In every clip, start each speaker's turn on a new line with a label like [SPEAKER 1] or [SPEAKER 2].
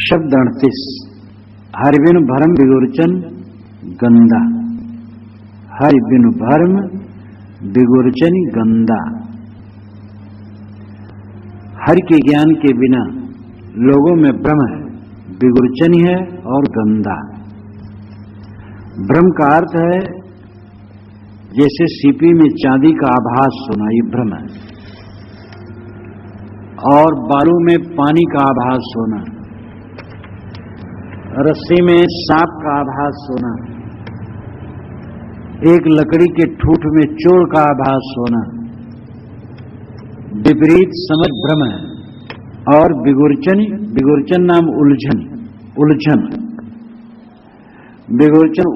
[SPEAKER 1] शब्द 38। हरि बिनु भरम बिगुरचन गंदा। हरि बिनु भरम बिगुरचन गंदा। हरि के ज्ञान के बिना लोगों में भ्रम है, बिगुरचन है और गंदा। भ्रम का अर्थ है जैसे सीपी में चांदी का आभास होना, ये भ्रम है। और बालू में पानी का आभास होना, रस्सी में सांप का आभास होना, एक लकड़ी के ठूठ में चोर का आभास होना, विपरीत समझ भ्रम है। और बिगुरचन नाम उलझन। बिगुरचन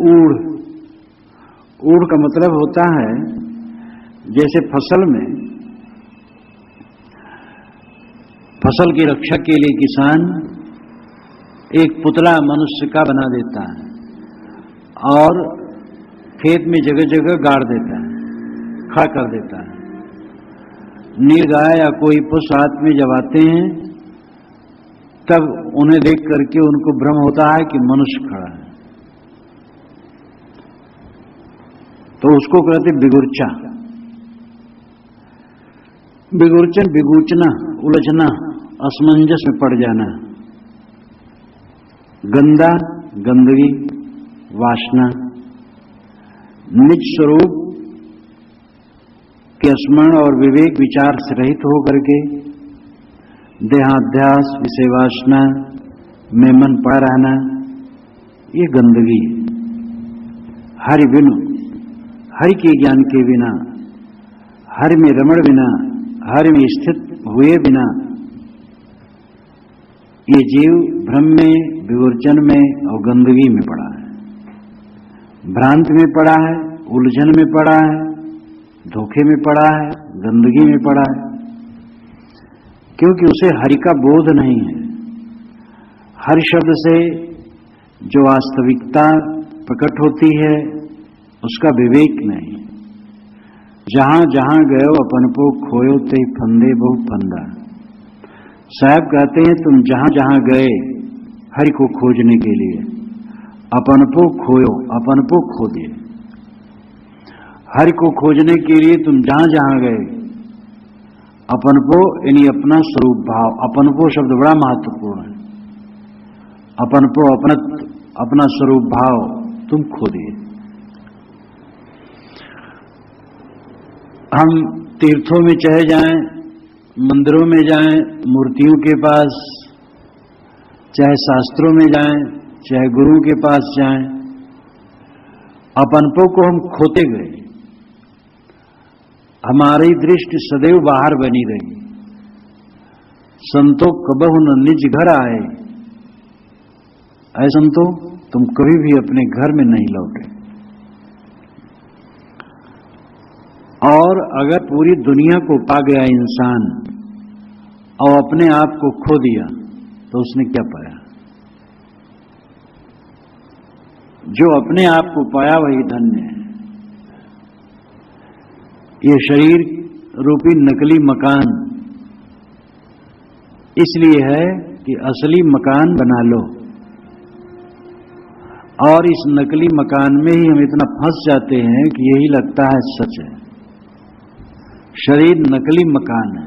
[SPEAKER 1] ऊढ़ का मतलब होता है जैसे फसल की रक्षा के लिए किसान एक पुतला मनुष्य का बना देता है और खेत में जगह जगह गाड़ देता है, खड़ा कर देता है। नीलगाय या कोई पशु हाथ में जब आते हैं तब उन्हें देख करके उनको भ्रम होता है कि मनुष्य खड़ा है, तो उसको कहते बिगुरचा। बिगुरचन बिगूचना, उलझना, असमंजस में पड़ जाना। गंदा, गंदगी, वासना। निज स्वरूप के स्मरण और विवेक विचार से रहित होकर के देहाध्यास, विषय वासना में मन पड़ा रहना, ये गंदगी है। हरि बिनु, हरि के ज्ञान के बिना, हरि में रमण बिना, हरि में स्थित हुए बिना ये जीव भ्रम में, विवर्जन में और गंदगी में पड़ा है, भ्रांत में पड़ा है, उलझन में पड़ा है, धोखे में पड़ा है, गंदगी में पड़ा है, क्योंकि उसे हरि का बोध नहीं है। हरि शब्द से जो वास्तविकता प्रकट होती है उसका विवेक नहीं। जहां जहां गयो अपन को खोयो ते फंदे बहु फंदा। साहब कहते हैं तुम जहां जहां गए हरि को खोजने के लिए, अपन को खोयो, अपन को खो दिए। हरि को खोजने के लिए तुम जहां जहां गए, अपन को यानी अपना स्वरूप भाव, अपन को शब्द बड़ा महत्वपूर्ण है। अपन को अपना स्वरूप भाव तुम खो दिए। हम तीर्थों में चाहे जाएं, मंदिरों में जाएं, मूर्तियों के पास, चाहे शास्त्रों में जाएं, चाहे गुरु के पास जाएं, अपनपो को हम खोते गए। हमारी दृष्टि सदैव बाहर बनी रही। संतो कबहु न निज घर आए। ऐ संतो, तुम कभी भी अपने घर में नहीं लौटे। और अगर पूरी दुनिया को पा गया इंसान और अपने आप को खो दिया तो उसने क्या पाया? जो अपने आप को पाया वही धन्य है। ये शरीर रूपी नकली मकान इसलिए है कि असली मकान बना लो, और इस नकली मकान में ही हम इतना फंस जाते हैं कि यही लगता है सच है। शरीर नकली मकान है,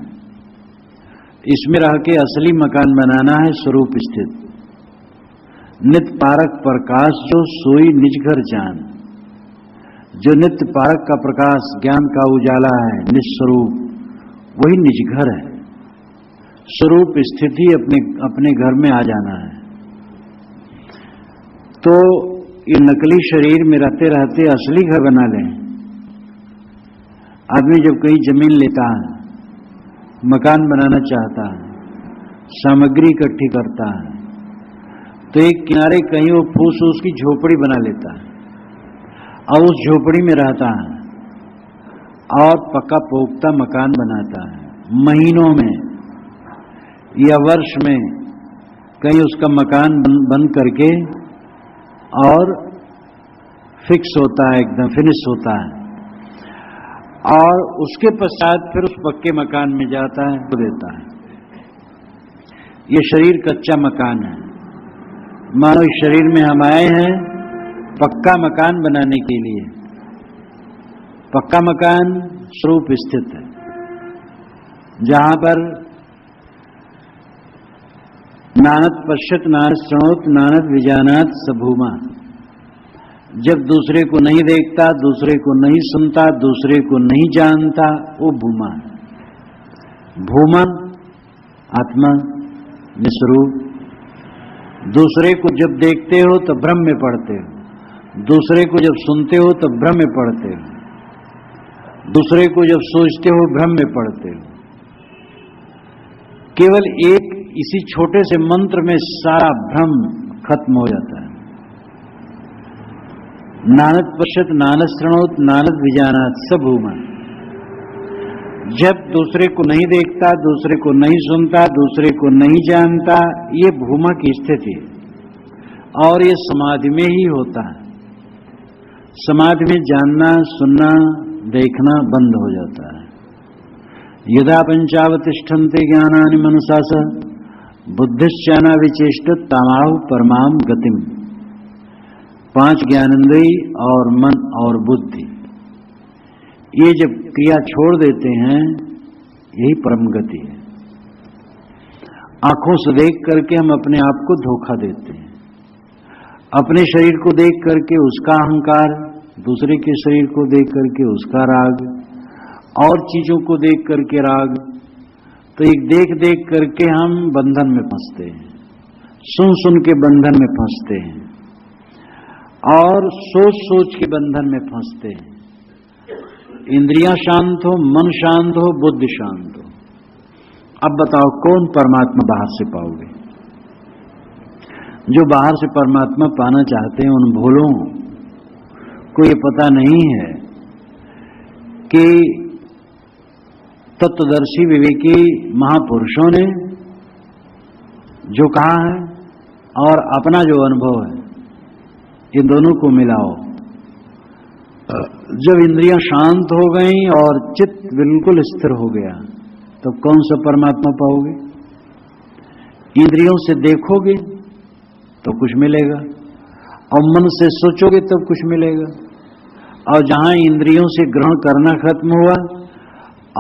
[SPEAKER 1] इसमें रह के असली मकान बनाना है स्वरूप स्थित। नित्य पारक प्रकाश जो सोई निज घर जान। जो नित्य पारक का प्रकाश, ज्ञान का उजाला है, निस्वरूप, वही निज घर है। स्वरूप स्थिति अपने घर में आ जाना है। तो ये नकली शरीर में रहते रहते असली घर बना लें। आदमी जब कहीं जमीन लेता है, मकान बनाना चाहता है, सामग्री इकट्ठी करता है, तो एक किनारे कहीं वो फूस उसकी झोपड़ी बना लेता है और उस झोपड़ी में रहता है और पक्का पोख्ता मकान बनाता है। महीनों में या वर्ष में कहीं उसका मकान बन करके और फिक्स होता है, एकदम फिनिश होता है, और उसके पश्चात फिर उस पक्के मकान में जाता है, तो देता है। ये शरीर कच्चा मकान है। मानो इस शरीर में हम आए हैं पक्का मकान बनाने के लिए। पक्का मकान स्वरूप स्थित है, जहां पर नानद पश्यत नानद शृणोत नानद विजानात स भूमा। जब दूसरे को नहीं देखता, दूसरे को नहीं सुनता, दूसरे को नहीं जानता, वो भूमा है। भूमा आत्मा निस्वरूप। दूसरे को जब देखते हो तो भ्रम में पड़ते हो, दूसरे को जब सुनते हो तो भ्रम में पड़ते हो, दूसरे को जब सोचते हो भ्रम में पड़ते हो। केवल एक इसी छोटे से मंत्र में सारा भ्रम खत्म हो जाता है। नानद पश्यत नानद शृणोत नानद विजानात स भूमा। जब दूसरे को नहीं देखता, दूसरे को नहीं सुनता, दूसरे को नहीं जानता, ये भूमा की स्थिति है। और ये समाधि में ही होता है। समाधि में जानना, सुनना, देखना बंद हो जाता है। यदा पंचावतिष्ठन्ते ज्ञानानि मनसास बुद्धिश्चाना विचेष्ट तमाहु परमाम गतिम। 5 ज्ञानेंद्रिय और मन और बुद्धि, ये जब क्रिया छोड़ देते हैं, यही परम गति है। आंखों से देख करके हम अपने आप को धोखा देते हैं। अपने शरीर को देख करके उसका अहंकार, दूसरे के शरीर को देख करके उसका राग, और चीजों को देख करके राग। तो एक देख देख करके हम बंधन में फंसते हैं, सुन सुन के बंधन में फंसते हैं, और सोच सोच के बंधन में फंसते हैं। इंद्रियां शांत हो, मन शांत हो, बुद्धि शांत हो। अब बताओ कौन परमात्मा बाहर से पाओगे? जो बाहर से परमात्मा पाना चाहते हैं, उन भोलों को ये पता नहीं है कि तत्वदर्शी विवेकी महापुरुषों ने जो कहा है और अपना जो अनुभव है, इन दोनों को मिलाओ। जब इंद्रियां शांत हो गई और चित्त बिल्कुल स्थिर हो गया, तो कौन सा परमात्मा पाओगे? इंद्रियों से देखोगे तो कुछ मिलेगा, और मन से सोचोगे तब कुछ मिलेगा। और जहां इंद्रियों से ग्रहण करना खत्म हुआ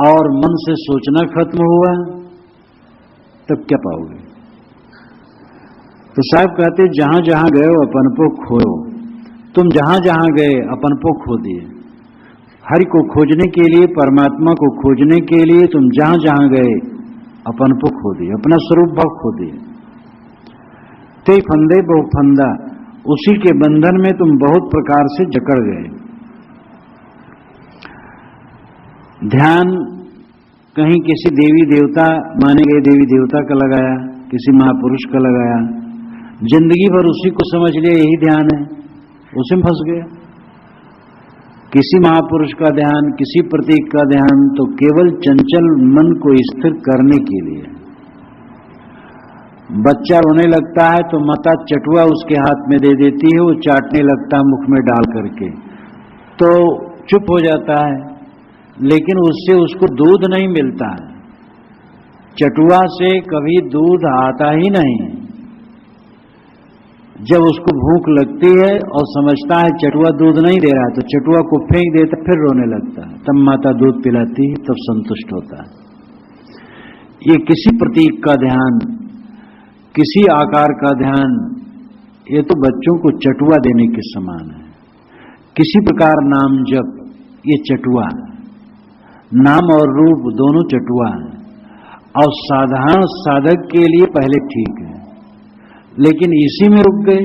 [SPEAKER 1] और मन से सोचना खत्म हुआ, तब क्या पाओगे? तो साहब कहते, जहां जहां गए अपन को खोयो। तुम जहां जहां गए अपन को खो दिए। हरि को खोजने के लिए, परमात्मा को खोजने के लिए तुम जहां जहां गए अपन को खो दिए, अपना स्वरूप भाव खो दिए। ते फंदे बहु फंदा, उसी के बंधन में तुम बहुत प्रकार से जकड़ गए। ध्यान कहीं किसी देवी देवता, माने गए देवी देवता का लगाया, किसी महापुरुष का लगाया, जिंदगी भर उसी को समझ लिया यही ध्यान है, उसी में फंस गया। किसी महापुरुष का ध्यान, किसी प्रतीक का ध्यान तो केवल चंचल मन को स्थिर करने के लिए। बच्चा रोने लगता है तो माता चटुआ उसके हाथ में दे देती है, वो चाटने लगता है मुख में डाल करके, तो चुप हो जाता है, लेकिन उससे उसको दूध नहीं मिलता है। चटुआ से कभी दूध आता ही नहीं। जब उसको भूख लगती है और समझता है चटुआ दूध नहीं दे रहा, तो चटुआ को फेंक देता, फिर रोने लगता है, तब माता दूध पिलाती है, तब संतुष्ट होता है। ये किसी प्रतीक का ध्यान, किसी आकार का ध्यान, ये तो बच्चों को चटुआ देने के समान है। किसी प्रकार नाम जप, ये चटुआ है। नाम और रूप दोनों चटुआ हैं, और साधारण साधक के लिए पहले ठीक है, लेकिन इसी में रुक गए।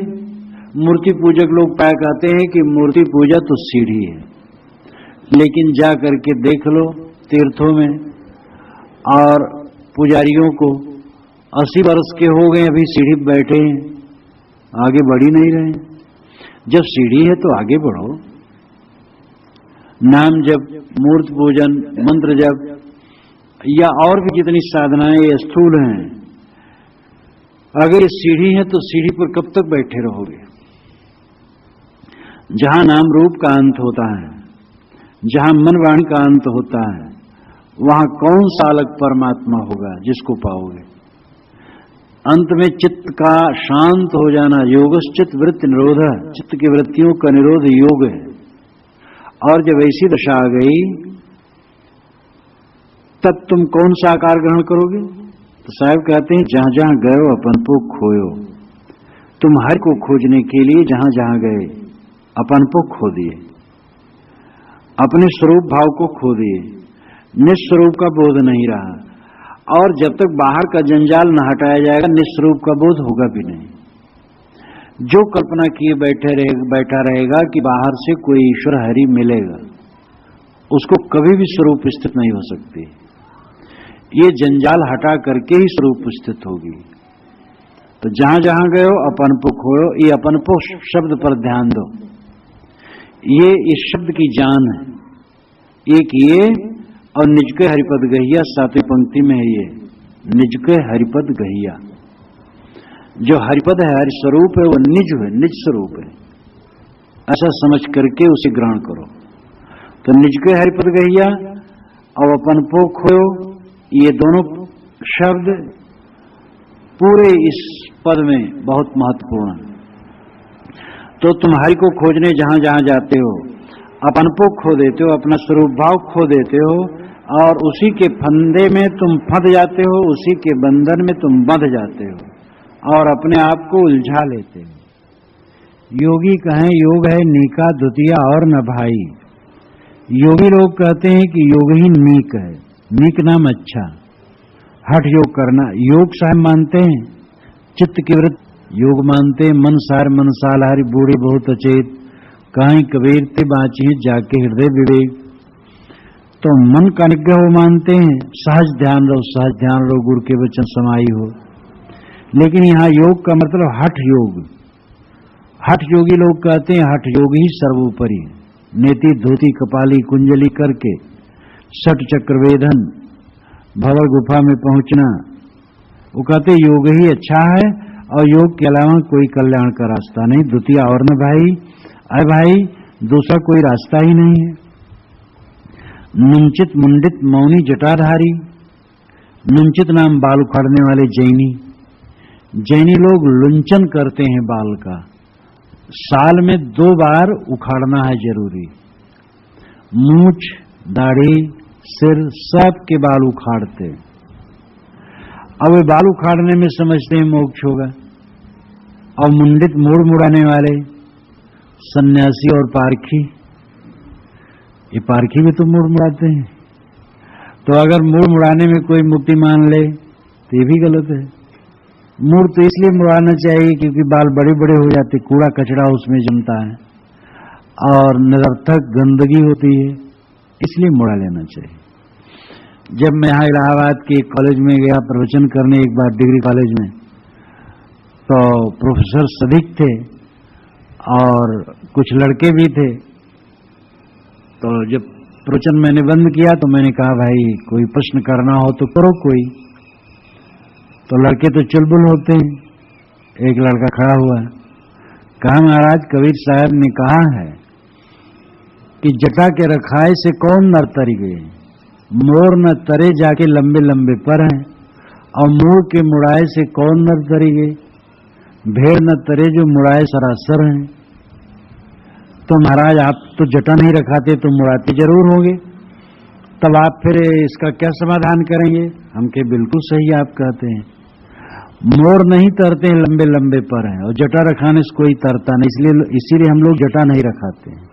[SPEAKER 1] मूर्ति पूजक लोग पाया कहते हैं कि मूर्ति पूजा तो सीढ़ी है, लेकिन जा करके देख लो तीर्थों में, और पुजारियों को 80 वर्ष के हो गए, अभी सीढ़ी पर बैठे हैं, आगे बढ़ ही नहीं रहे। जब सीढ़ी है तो आगे बढ़ो। नाम जप, मूर्ति पूजन, मंत्र जप, या और भी जितनी साधनाएं ये स्थूल हैं, अगर ये सीढ़ी है तो सीढ़ी पर कब तक बैठे रहोगे? जहां नाम रूप का अंत होता है, जहां मन वाणी का अंत होता है, वहां कौन सा अलग परमात्मा होगा जिसको पाओगे? अंत में चित्त का शांत हो जाना, योगश्चित्त वृत्ति निरोध, चित्त की वृत्तियों का निरोध योग है। और जब ऐसी दशा आ गई तब तुम कौन सा आकार ग्रहण करोगे? तो साहब कहते हैं जहां जहां गए अपन को खोयो। तुम हर को खोजने के लिए जहां जहां गए अपन को खो दिए, अपने स्वरूप भाव को खो दिए, निस्वरूप का बोध नहीं रहा। और जब तक बाहर का जंजाल न हटाया जाएगा निस्वरूप का बोध होगा भी नहीं। जो कल्पना किए बैठा रहेगा कि बाहर से कोई ईश्वर हरि मिलेगा, उसको कभी भी स्वरूप स्थित नहीं हो सकती। ये जंजाल हटा करके ही स्वरूप स्थित होगी। तो जहां जहां गए हो अपन को खोयो, ये अपन को शब्द पर ध्यान दो। ये इस शब्द की जान है। एक ये और निज के हरिपद गहिया, सातवीं पंक्ति में है ये निज के हरिपद गहिया। जो हरिपद है, हरि स्वरूप है, वो निज है, निज स्वरूप है। ऐसा समझ करके उसे ग्रहण करो। तो निज के हरिपद गहिया और अपन को खोयो, ये दोनों शब्द पूरे इस पद में बहुत महत्वपूर्ण है। तो तुम हरि को खोजने जहां जहां जाते हो अपन को खो देते हो, अपना स्वरूप भाव खो देते हो और उसी के फंदे में तुम फंस जाते हो, उसी के बंधन में तुम बंध जाते हो और अपने आप को उलझा लेते हो। योगी कहें योग है नीका द्वितीया और न भाई। योगी लोग कहते हैं कि योग ही नीक है, नीक नाम अच्छा, हठ योग करना। योग साहब मानते हैं चित्त की वृत्ति, योग मानते हैं मन सार मन साल हरि बूढ़े बहुत अचेत, कहीं कबीर ते बाची जाके हृदय विवेक। तो मन का निग्रह वो मानते हैं सहज ध्यान रहो, सहज ध्यान रहो, गुरु के वचन समाई हो। लेकिन यहाँ योग का मतलब हठ योग। हठ योगी लोग कहते हैं हठ योग ही सर्वोपरि, नेति धोती कपाली कुंजली करके सठ चक्र वेदन भवर गुफा में पहुंचना। वो कहते योग ही अच्छा है और योग के अलावा कोई कल्याण का रास्ता नहीं। द्वितीय और न भाई, अरे भाई दूसरा कोई रास्ता ही नहीं है। नुंचित मुंडित मौनी जटाधारी। नुंचित नाम बाल उखाड़ने वाले जैनी। जैनी लोग लुंचन करते हैं बाल का, साल में 2 बार उखाड़ना है जरूरी। मूछ, दाढ़ी, सिर सब के बाल उखाड़ते। अब वे बाल उखाड़ने में समझते हैं मोक्ष होगा। और मुंडित मोड़ मुड़ाने वाले सन्यासी और पारखी, ये पारखी भी तो मोड़ मुड़ाते हैं। तो अगर मोड़ मुड़ाने में कोई मुक्ति मान ले तो ये भी गलत है। मोड़ तो इसलिए मुड़ाना चाहिए क्योंकि बाल बड़े बड़े हो जाते, कूड़ा कचरा उसमें जमता है और निरर्थक गंदगी होती है, इसलिए मुड़ा लेना चाहिए। जब मैं यहाँ इलाहाबाद के कॉलेज में गया प्रवचन करने एक बार, डिग्री कॉलेज में, तो प्रोफेसर सदीक थे और कुछ लड़के भी थे। तो जब प्रवचन मैंने बंद किया तो मैंने कहा भाई कोई प्रश्न करना हो तो करो कोई। तो लड़के तो चुलबुल होते हैं। एक लड़का खड़ा हुआ, कहा महाराज कबीर साहब ने कहा है कि जटा के रखाए से कौन नर तरी गए, मोर न तरे जाके लंबे लंबे पर हैं, और मोर के मुड़ाए से कौन नर तरी गए, भेड़ न तरे जो मुड़ाए सरासर हैं। तो महाराज आप तो जटा नहीं रखाते तो मुड़ाते जरूर होंगे, तब आप फिर इसका क्या समाधान करेंगे? हम के बिल्कुल सही आप कहते हैं, मोर नहीं तरते हैं लंबे लंबे पर हैं और जटा रखाने से कोई तरता नहीं, इसीलिए हम लोग जटा नहीं रखाते हैं।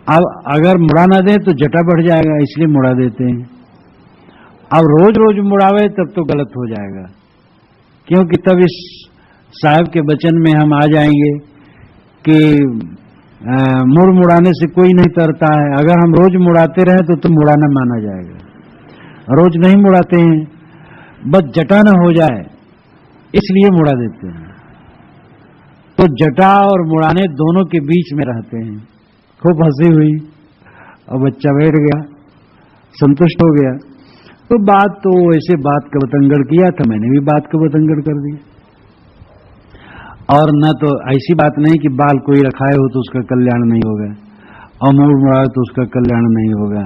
[SPEAKER 1] अब अगर मुड़ा ना दें तो जटा बढ़ जाएगा, इसलिए मुड़ा देते हैं। अब रोज रोज मुड़ावे तब तो गलत हो जाएगा, क्योंकि तब इस साहब के वचन में हम आ जाएंगे कि मुड़ मुड़ाने से कोई नहीं तरता है। अगर हम रोज मुड़ाते रहे तो मुड़ाना माना जाएगा। रोज नहीं मुड़ाते हैं, बस जटा न हो जाए इसलिए मुड़ा देते हैं। तो जटा और मुड़ाने दोनों के बीच में रहते हैं। खूब हंसी हुई और बच्चा बैठ गया, संतुष्ट हो गया। तो बात तो ऐसे बात का बतंगड़ किया था, मैंने भी बात का बतंगड़ कर दिया। और न तो ऐसी बात नहीं कि बाल कोई रखाए हो तो उसका कल्याण नहीं होगा और मोड़ मुड़ाए तो उसका कल्याण नहीं होगा।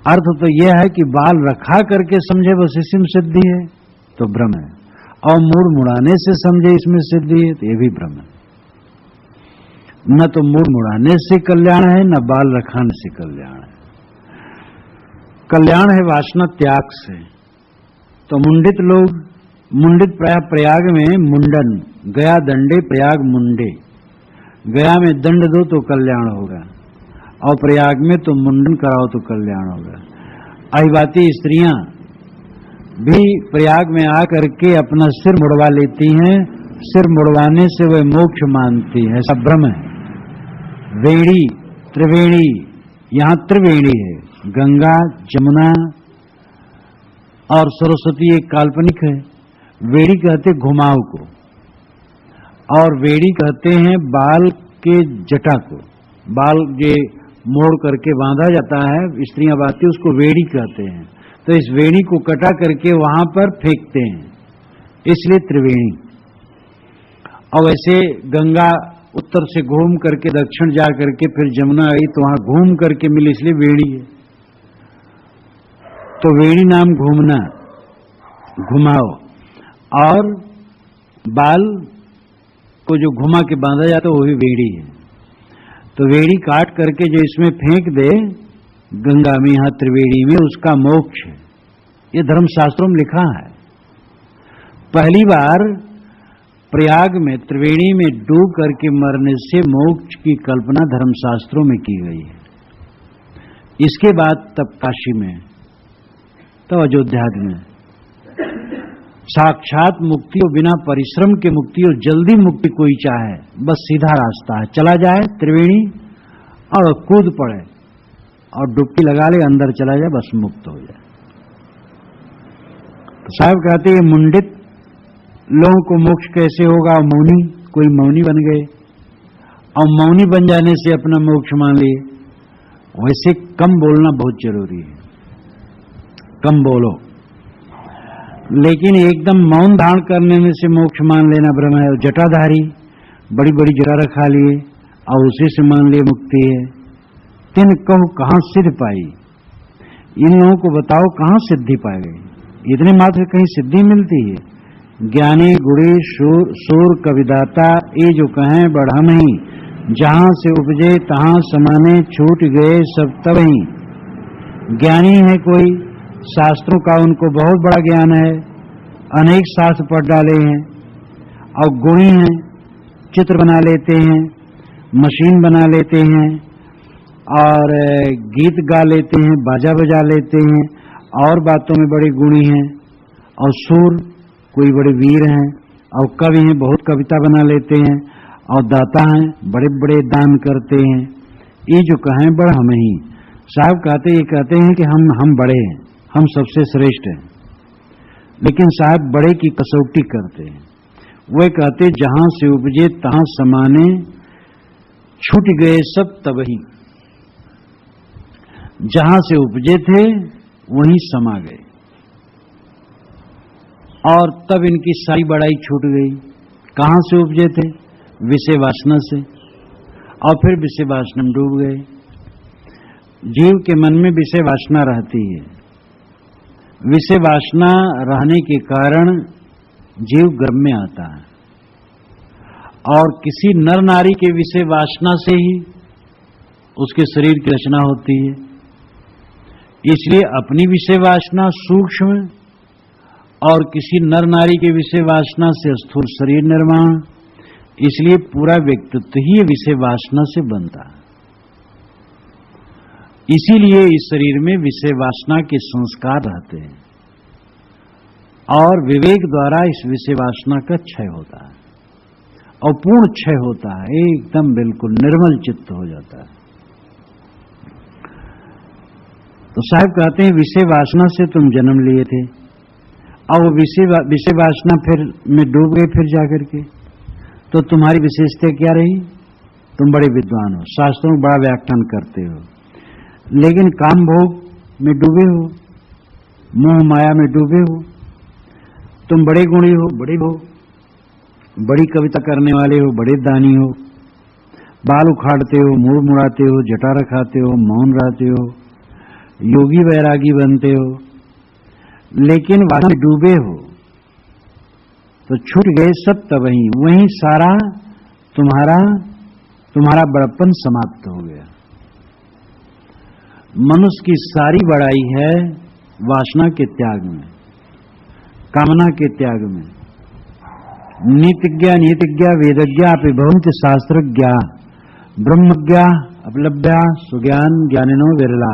[SPEAKER 1] अर्थ तो यह है कि बाल रखा करके समझे बस इसी में सिद्धि है, तो भ्रम है। और मूड मुड़ाने से समझे इसमें सिद्धि है, तो ये भी भ्रम है। न तो मूड मुड़ाने से कल्याण है, न बाल रखाने से कल्याण है। कल्याण है वासना त्याग से। तो मुंडित लोग, मुंडित प्रयाग में मुंडन, गया दंडे प्रयाग मुंडे, गया में दंड दो तो कल्याण होगा, और प्रयाग में तो मुंडन कराओ तो कल्याण होगा। अहिबाती स्त्रियां भी प्रयाग में आकर के अपना सिर मुड़वा लेती हैं, सिर मुड़वाने से वह मोक्ष मानती है, ऐसा भ्रम है। वेणी, त्रिवेणी, यहां त्रिवेणी है, गंगा, जमुना और सरस्वती एक काल्पनिक है। वेणी कहते घुमाव को, और वेणी कहते हैं बाल के जटा को, बाल जे मोड़ करके बांधा जाता है, स्त्रियां बांधती उसको वेणी कहते हैं। तो इस वेणी को कटा करके वहां पर फेंकते हैं, इसलिए त्रिवेणी। और वैसे गंगा उत्तर से घूम करके दक्षिण जा करके फिर जमुना आई तो वहां घूम करके मिली, इसलिए वेणी है। तो वेणी नाम घूमना, घुमाओ, और बाल को जो घुमा के बांधा जाता है वो भी वेणी है। तो वेणी काट करके जो इसमें फेंक दे गंगा में, यहां त्रिवेणी में, उसका मोक्ष है। ये धर्मशास्त्रों में लिखा है। पहली बार प्रयाग में त्रिवेणी में डूब करके मरने से मोक्ष की कल्पना धर्मशास्त्रों में की गई है। इसके बाद तब काशी में, तब अयोध्या में साक्षात मुक्ति और बिना परिश्रम के मुक्ति, और जल्दी मुक्ति कोई चाहे, बस सीधा रास्ता है, चला जाए त्रिवेणी और कूद पड़े और डुबकी लगा ले, अंदर चला जाए, बस मुक्त हो जाए। तो साहब कहते हैं मुंडित लोगों को मोक्ष कैसे होगा? मौनी, कोई मौनी बन गए और मौनी बन जाने से अपना मोक्ष मान लिए। वैसे कम बोलना बहुत जरूरी है, कम बोलो, लेकिन एकदम मौन धारण करने में से मोक्ष मान लेना भ्रम है। जटाधारी बड़ी बड़ी जटा रखा लिए और उसी से मान लिए मुक्ति है। तिन कहो कहां सिद्ध पाई, इन लोगों को बताओ कहां सिद्धि पाए गए? इतने मात्र कहीं सिद्धि मिलती है? ज्ञानी गुणी सूर कविदाता, ये जो कहें बढ़म ही, जहां से उपजे तहां समाने, छूट गए सब तब ही। ज्ञानी है कोई, शास्त्रों का उनको बहुत बड़ा ज्ञान है, अनेक शास्त्र पढ़ डाले हैं, और गुणी हैं, चित्र बना लेते हैं, मशीन बना लेते हैं, और गीत गा लेते हैं, बाजा बजा लेते हैं, और बातों में बड़े गुणी हैं। और सूर, कोई बड़े वीर हैं, और कवि हैं, बहुत कविता बना लेते हैं, और दाता हैं, बड़े बड़े दान करते हैं। ये जो कहें बड़ हमें ही, साहब कहते, ये कहते हैं कि हम बड़े हैं, हम सबसे श्रेष्ठ हैं, लेकिन साहब बड़े की कसौटी करते हैं। वे कहते जहां से उपजे तहां समाने, छूट गए सब तबही। जहां से उपजे थे वहीं समा गए, और तब इनकी सारी बड़ाई छूट गई। कहां से उपजे थे? विषय वासना से, और फिर विषय वासना में डूब गए। जीव के मन में विषय वासना रहती है, विषय वासना रहने के कारण जीव गर्भ में आता है, और किसी नर नारी के विषय वासना से ही उसके शरीर की रचना होती है। इसलिए अपनी विषय वासना सूक्ष्म, और किसी नर नारी के विषय वासना से स्थूल शरीर निर्माण, इसलिए पूरा व्यक्तित्व ही विषय वासना से बनता है। इसीलिए इस शरीर में विषय वासना के संस्कार रहते हैं, और विवेक द्वारा इस विषय वासना का क्षय होता है, और पूर्ण क्षय होता है, एकदम बिल्कुल निर्मल चित्त हो जाता है। तो साहब कहते हैं विषय वासना से तुम जन्म लिए थे, और वो विषय वासना फिर में डूब गए, फिर जाकर के तो तुम्हारी विशेषता क्या रही? तुम बड़े विद्वान हो, शास्त्रों में बड़ा व्याख्यान करते हो, लेकिन काम भोग में डूबे हो, मोह माया में डूबे हो। तुम बड़े गुणी हो, बड़े हो, बड़ी कविता करने वाले हो, बड़े दानी हो, बाल उखाड़ते हो, मूड मुड़ाते हो, जटा रखाते हो, मौन रहते हो, योगी वैरागी बनते हो, लेकिन वासना में डूबे हो। तो छूट गए सब तबही, वहीं सारा तुम्हारा बड़प्पन समाप्त हो गया। मनुष्य की सारी बड़ाई है वासना के त्याग में, कामना के त्याग में। नीतिज्ञा वेदज्ञा अपि भवन्ति शास्त्रज्ञा ब्रह्मज्ञा अपलब्ध्या सुज्ञान ज्ञानिनो विरला।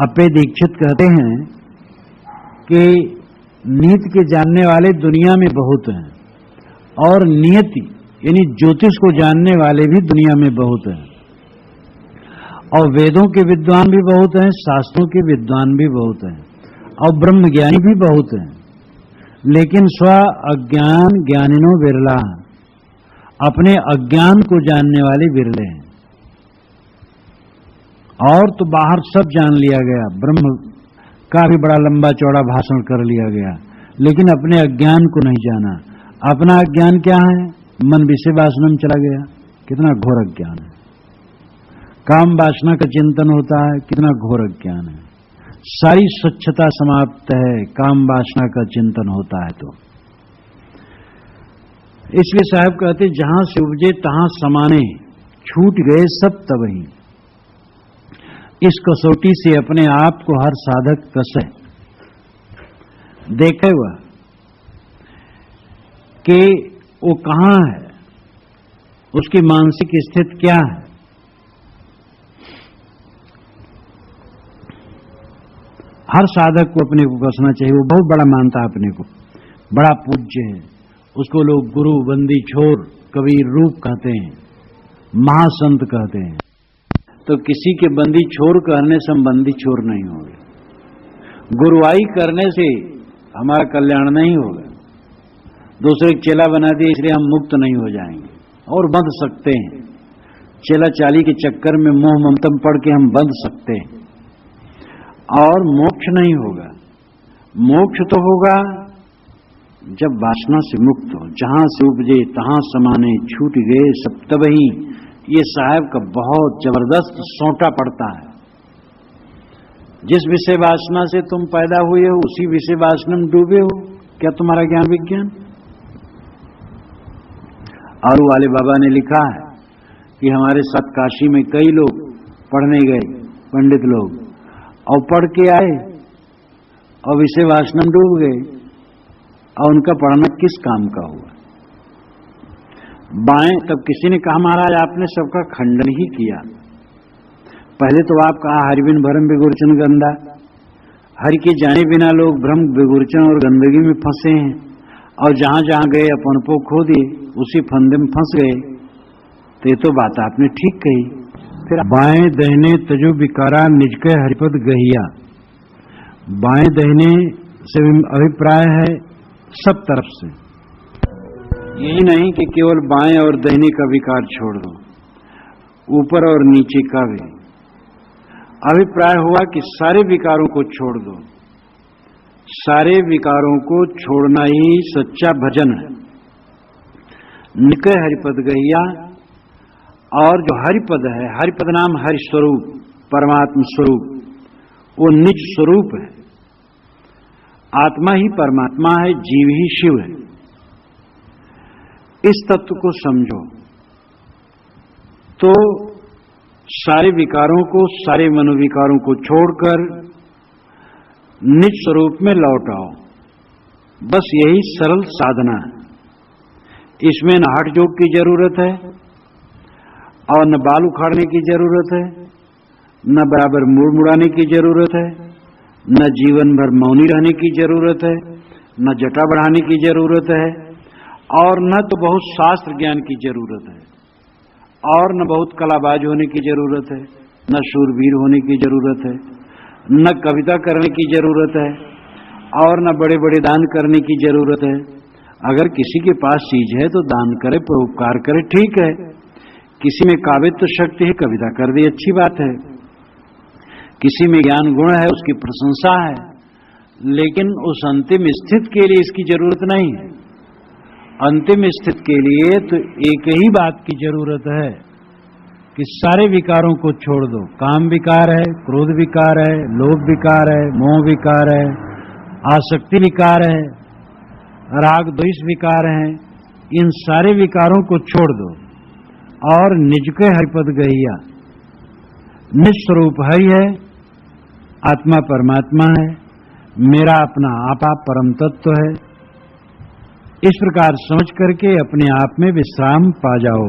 [SPEAKER 1] अपे दीक्षित कहते हैं कि नीति के जानने वाले दुनिया में बहुत हैं, और नियति यानी ज्योतिष को जानने वाले भी दुनिया में बहुत हैं, और वेदों के विद्वान भी बहुत हैं, शास्त्रों के विद्वान भी बहुत हैं, और ब्रह्मज्ञानी भी बहुत हैं। लेकिन स्व अज्ञान ज्ञानिनो विरला, अपने अज्ञान को जानने वाले विरले हैं। और तो बाहर सब जान लिया गया, ब्रह्म का भी बड़ा लंबा चौड़ा भाषण कर लिया गया, लेकिन अपने अज्ञान को नहीं जाना। अपना अज्ञान क्या है? मन विषय वासना में चला गया, कितना घोर अज्ञान है। काम वासना का चिंतन होता है, कितना घोर अज्ञान है। सारी स्वच्छता समाप्त है, काम वासना का चिंतन होता है। तो इसलिए साहब कहते जहां से उपजे तहां समाने, छूट गए सब तबही। इस कसौटी से अपने आप को हर साधक कसे, देखे हुआ कि वो कहां है, उसकी मानसिक स्थिति क्या है। हर साधक को अपने को कसना चाहिए। वो बहुत बड़ा मानता है अपने को, बड़ा पूज्य है, उसको लोग गुरु, बंदी छोर, कबीर रूप कहते हैं, महासंत कहते हैं। तो किसी के बंदी छोर कहने से हम बंदी छोर नहीं होंगे, गुरुआई करने से हमारा कल्याण नहीं होगा। दूसरे चेला बना दिए इसलिए हम मुक्त नहीं हो जाएंगे, और बंध सकते हैं। चेला चाली के चक्कर में मोह ममतम पड़ के हम बंध सकते हैं, और मोक्ष नहीं होगा। मोक्ष तो होगा जब वासना से मुक्त हो। जहां से उपजे तहां समाने, छूट गए सब तबही। ये साहब का बहुत जबरदस्त सोंटा पड़ता है। जिस विषय वासना से तुम पैदा हुए हो, उसी विषय वासना में डूबे हो। क्या तुम्हारा ज्ञान विज्ञान? आरू वाले बाबा ने लिखा है कि हमारे साथ काशी में कई लोग पढ़ने गए, पंडित लोग, और पढ़ के आए और विषय वासना में डूब गए, और उनका पढ़ना किस काम का हुआ? बाएं तब किसी ने कहा महाराज आपने सबका खंडन ही किया। पहले तो आप कहा हरिबिन भरम विगुरचन गंदा, हरि के जाने बिना लोग भ्रम विगुरचन और गंदगी में फंसे हैं, और जहां जहां गए अपन को खो दिए, उसी फंदे में फंस गए। तो ये तो बात आपने ठीक कही। फिर बाएं दहने तजो विकारा निज के हरिपद गहिया। बाएं दहने से अभिप्राय है सब तरफ से, यही नहीं कि केवल बाएं और दाहिने का विकार छोड़ दो, ऊपर और नीचे का भी। अभिप्राय हुआ कि सारे विकारों को छोड़ दो। सारे विकारों को छोड़ना ही सच्चा भजन है। निकय हरिपद गैया, और जो हरिपद है, हरिपद नाम हरि स्वरूप, परमात्म स्वरूप, वो निज स्वरूप है। आत्मा ही परमात्मा है, जीव ही शिव है। इस तत्व को समझो तो सारे विकारों को, सारे मनोविकारों को छोड़कर निज स्वरूप में लौट आओ। बस यही सरल साधना है। इसमें न हठ जोग की जरूरत है, और न बाल उखाड़ने की जरूरत है, न बराबर मुड़ मुड़ाने की जरूरत है, न जीवन भर मौनी रहने की जरूरत है, न जटा बढ़ाने की जरूरत है, और न तो बहुत शास्त्र ज्ञान की जरूरत है, और न बहुत कलाबाज होने की जरूरत है, न शूरवीर होने की जरूरत है, न कविता करने की जरूरत है, और न बड़े बड़े दान करने की जरूरत है। अगर किसी के पास चीज है तो दान करे, परोपकार करे, ठीक है। किसी में काव्यत्व शक्ति है, कविता कर दे, अच्छी बात है। किसी में ज्ञान गुण है, उसकी प्रशंसा है, लेकिन उस अंतिम स्थिति के लिए इसकी जरूरत नहीं है। अंतिम स्थिति के लिए तो एक ही बात की जरूरत है कि सारे विकारों को छोड़ दो। काम विकार है, क्रोध विकार है, लोभ विकार है, मोह विकार है, आसक्ति विकार है, राग द्वेष विकार हैं, इन सारे विकारों को छोड़ दो और निज के हरिपद गहिया। निस्वरूप हरि है, आत्मा परमात्मा है, मेरा अपना आपा परम तत्व है। इस प्रकार समझ करके अपने आप में विश्राम पा जाओ,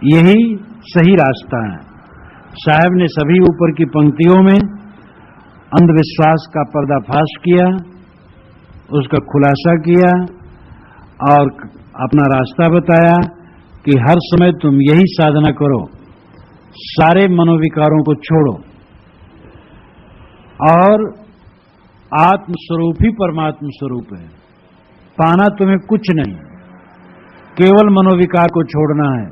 [SPEAKER 1] यही सही रास्ता है। साहब ने सभी ऊपर की पंक्तियों में अंधविश्वास का पर्दाफाश किया, उसका खुलासा किया और अपना रास्ता बताया कि हर समय तुम यही साधना करो, सारे मनोविकारों को छोड़ो और आत्म स्वरूप ही परमात्म स्वरूप है। पाना तुम्हें कुछ नहीं, केवल मनोविकार को छोड़ना है।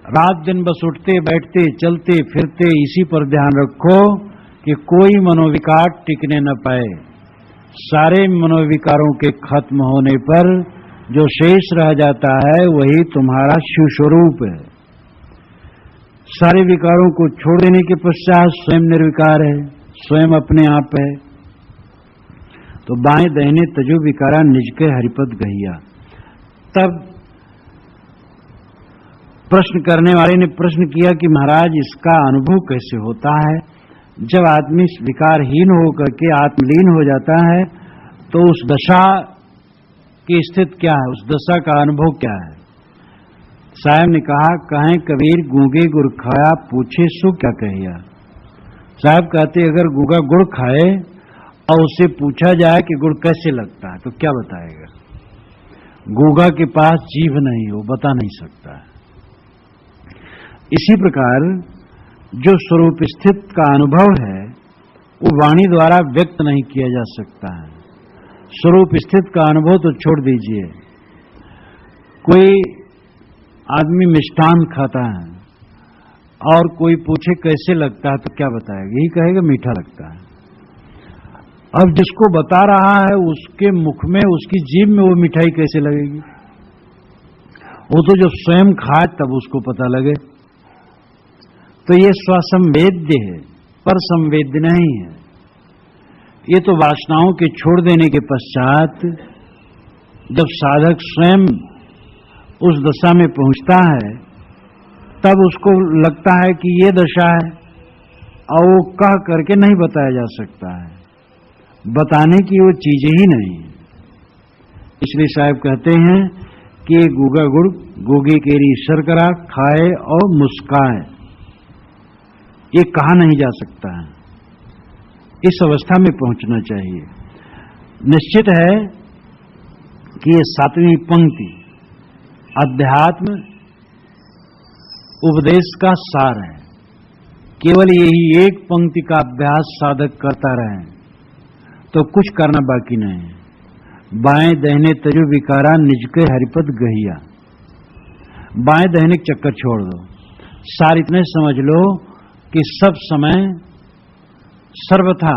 [SPEAKER 1] रात दिन बस उठते बैठते चलते फिरते इसी पर ध्यान रखो कि कोई मनोविकार टिकने न पाए। सारे मनोविकारों के खत्म होने पर जो शेष रह जाता है वही तुम्हारा शिव स्वरूप है। सारे विकारों को छोड़ देने के पश्चात स्वयं निर्विकार है, स्वयं अपने आप है। तो बाएं दाहिने तजो विकारा निज के हरिपद गहिया। तब प्रश्न करने वाले ने प्रश्न किया कि महाराज इसका अनुभव कैसे होता है? जब आदमी विकारहीन होकर के आत्मलीन हो जाता है तो उस दशा की स्थिति क्या है, उस दशा का अनुभव क्या है? साहब ने कहा, कहें कबीर गूंगे गुड़ खाया पूछे सो क्या कहिया। साहब कहते अगर गूंगा गुड़ खाए और उससे पूछा जाए कि गुड़ कैसे लगता है तो क्या बताएगा? गूंगा के पास जीभ नहीं, वो बता नहीं सकता। इसी प्रकार जो स्वरूप स्थित का अनुभव है वो वाणी द्वारा व्यक्त नहीं किया जा सकता है। स्वरूप स्थित का अनुभव तो छोड़ दीजिए। कोई आदमी मिष्ठान खाता है और कोई पूछे कैसे लगता है तो क्या बताएगा? यही कहेगा मीठा लगता है। अब जिसको बता रहा है उसके मुख में, उसकी जीभ में वो मिठाई कैसे लगेगी? वो तो जब स्वयं खाए तब उसको पता लगे। तो ये स्वसंवेद्य है, पर संवेद्य नहीं है। ये तो वासनाओं के छोड़ देने के पश्चात जब साधक स्वयं उस दशा में पहुंचता है तब उसको लगता है कि ये दशा है और वो कह करके नहीं बताया जा सकता है, बताने की वो चीज ही नहीं है। इसलिए साहब कहते हैं कि गूगा गुड़ गूगे केरी शर्करा खाए और मुस्काए, ये कहा नहीं जा सकता है। इस अवस्था में पहुंचना चाहिए। निश्चित है कि ये 7वीं पंक्ति अध्यात्म उपदेश का सार है। केवल यही एक पंक्ति का अभ्यास साधक करता रहे तो कुछ करना बाकी नहीं है। बाएं दाहिने तजु विकारा निज के हरिपद गहिया। बाएं दाहिने चक्कर छोड़ दो, सार इतने समझ लो कि सब समय सर्वथा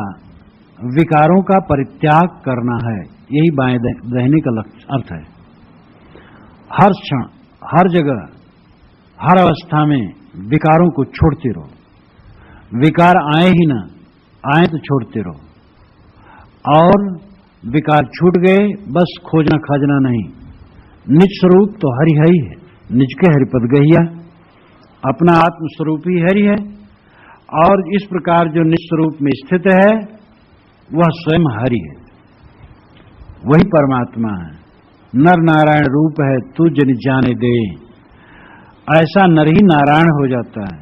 [SPEAKER 1] विकारों का परित्याग करना है। यही बाएं दाहिने का अर्थ है। हर क्षण, हर जगह, हर अवस्था में विकारों को छोड़ते रहो। विकार आए ही ना, आए तो छोड़ते रहो। और विकार छूट गए बस खोजना खाजना नहीं। निज स्वरूप तो हरि है ही है, निज के हरिपद गहिया। अपना आत्म स्वरूप ही हरि है और इस प्रकार जो निस्वरूप में स्थित है वह स्वयं हरि है, वही परमात्मा है। नर नारायण रूप है तू जन जाने दे। ऐसा नर ही नारायण हो जाता है।